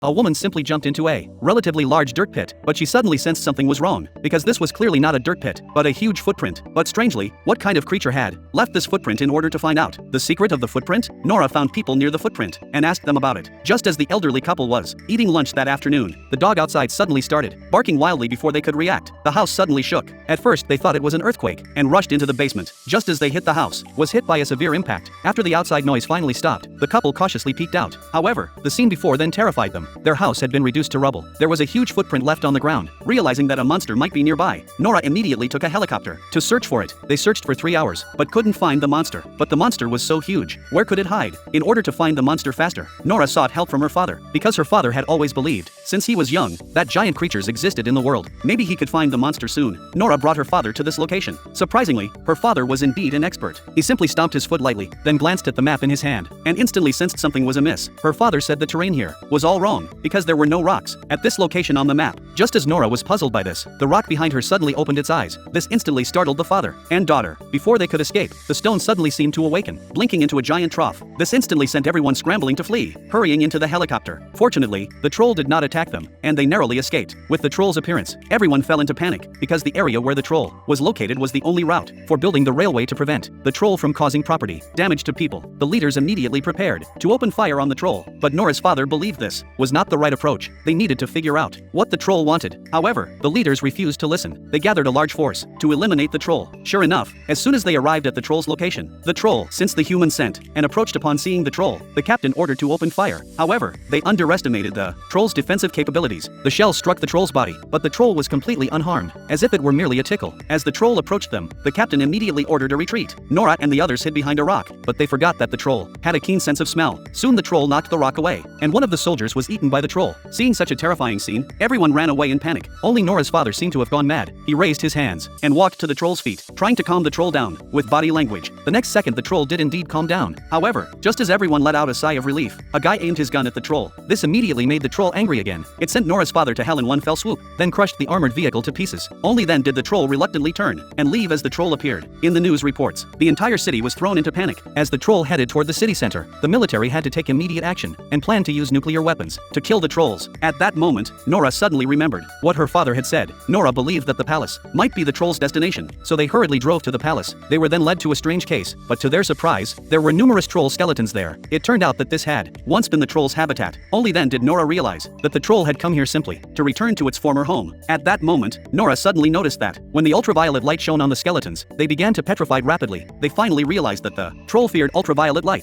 A woman simply jumped into a relatively large dirt pit, but she suddenly sensed something was wrong, because this was clearly not a dirt pit, but a huge footprint. But strangely, what kind of creature had left this footprint? In order to find out the secret of the footprint, Nora found people near the footprint and asked them about it. Just as the elderly couple was eating lunch that afternoon, the dog outside suddenly started barking wildly. Before they could react, the house suddenly shook. At first they thought it was an earthquake and rushed into the basement. Just as they hit, the house was hit by a severe impact. After the outside noise finally stopped, the couple cautiously peeked out. However, the scene before then terrified them. Their house had been reduced to rubble. There was a huge footprint left on the ground. Realizing that a monster might be nearby, Nora immediately took a helicopter to search for it. They searched for 3 hours, but couldn't find the monster. But the monster was so huge, where could it hide? In order to find the monster faster, Nora sought help from her father, because her father had always believed, since he was young, that giant creatures existed in the world. Maybe he could find the monster soon. Nora brought her father to this location. Surprisingly, her father was indeed an expert. He simply stomped his foot lightly, then glanced at the map in his hand, and instantly sensed something was amiss. Her father said the terrain here was all wrong, because there were no rocks at this location on the map. Just as Nora was puzzled by this, the rock behind her suddenly opened its eyes. This instantly startled the father and daughter. Before they could escape, the stone suddenly seemed to awaken, blinking into a giant trough. This instantly sent everyone scrambling to flee, hurrying into the helicopter. Fortunately, the troll did not attack them, and they narrowly escaped. With the troll's appearance, everyone fell into panic, because the area where the troll was located was the only route for building the railway to prevent the troll from causing property damage to people. The leaders immediately prepared to open fire on the troll, but Nora's father believed this was not the right approach. They needed to figure out what the troll wanted. However, the leaders refused to listen. They gathered a large force to eliminate the troll. Sure enough, as soon as they arrived at the troll's location, the troll sensed the human scent and approached. Upon seeing the troll, the captain ordered to open fire. However, they underestimated the troll's defensive capabilities. The shell struck the troll's body, but the troll was completely unharmed, as if it were merely a tickle. As the troll approached them, the captain immediately ordered a retreat. Nora and the others hid behind a rock, but they forgot that the troll had a keen sense of smell. Soon the troll knocked the rock away, and one of the soldiers was eaten by the troll. Seeing such a terrifying scene, everyone ran away in panic. Only Nora's father seemed to have gone mad. He raised his hands and walked to the troll's feet, trying to calm the troll down with body language. The next second the troll did indeed calm down. However, just as everyone let out a sigh of relief, a guy aimed his gun at the troll. This immediately made the troll angry again. It sent Nora's father to hell in one fell swoop, then crushed the armored vehicle to pieces. Only then did the troll reluctantly turn and leave as the troll appeared. In the news reports, the entire city was thrown into panic. As the troll headed toward the city center, the military had to take immediate action and planned to use nuclear weapons to kill the trolls. At that moment, Nora suddenly remembered what her father had said. Nora believed that the palace might be the troll's destination, so they hurriedly drove to the palace. They were then led to a strange case, but to their surprise, there were numerous troll skeletons there. It turned out that this had once been the troll's habitat. Only then did Nora realize that the troll had come here simply to return to its former home. At that moment, Nora suddenly noticed that when the ultraviolet light shone on the skeletons, they began to petrify rapidly. They finally realized that the troll feared ultraviolet light.